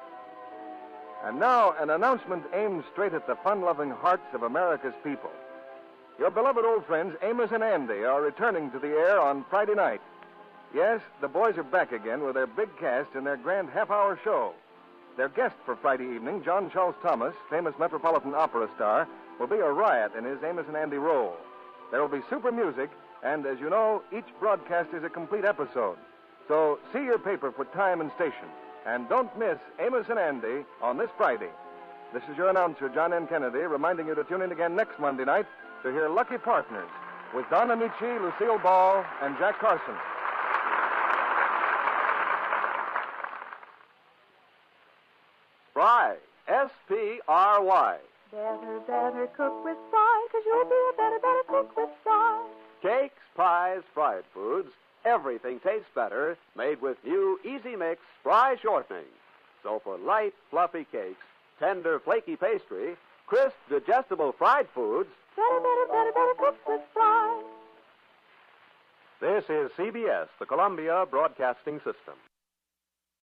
And now, an announcement aimed straight at the fun-loving hearts of America's people. Your beloved old friends Amos and Andy are returning to the air on Friday night. Yes, the boys are back again with their big cast in their grand half-hour show. Their guest for Friday evening, John Charles Thomas, famous Metropolitan Opera star, will be a riot in his Amos and Andy role. There will be super music, and as you know, each broadcast is a complete episode. So see your paper for time and station. And don't miss Amos and Andy on this Friday. This is your announcer, John N. Kennedy, reminding you to tune in again next Monday night to hear Lucky Partners with Don Amici, Lucille Ball, and Jack Carson. Spry. S-P-R-Y. Better cook with Spry, 'cause you'll be a better cook with Spry. Cakes, pies, fried foods. Everything tastes better made with new Easy Mix Spry shortening. So for light, fluffy cakes, tender, flaky pastry, crisp, digestible fried foods, Better cook with Spry. this is CBS, the Columbia Broadcasting System.